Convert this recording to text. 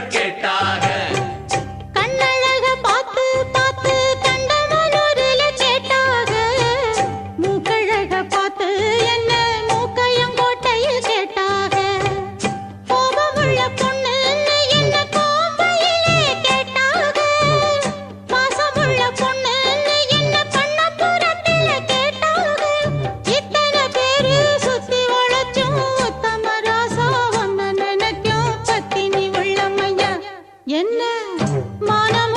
கேட்டாக கண்ணழக பார்த்து பார்த்து கண்டமனூரில கேட்டாக மூக்கழக பார்த்து என்ன மூக்கையங்கோட்டையில் கேட்டாக கோபமுள்ள பொண்ணு என்ன கோம்பையிலே கேட்டாக பாசமுள்ள பொண்ணு என்ன பண்ணப்புறத்தில கேட்டாக இத்தனை பேரு சுத்தி வளைச்சும் உத்தம ராசா ஒன்ன நினைக்கும் பத்தினி உள்ளமையா என்ன மானம்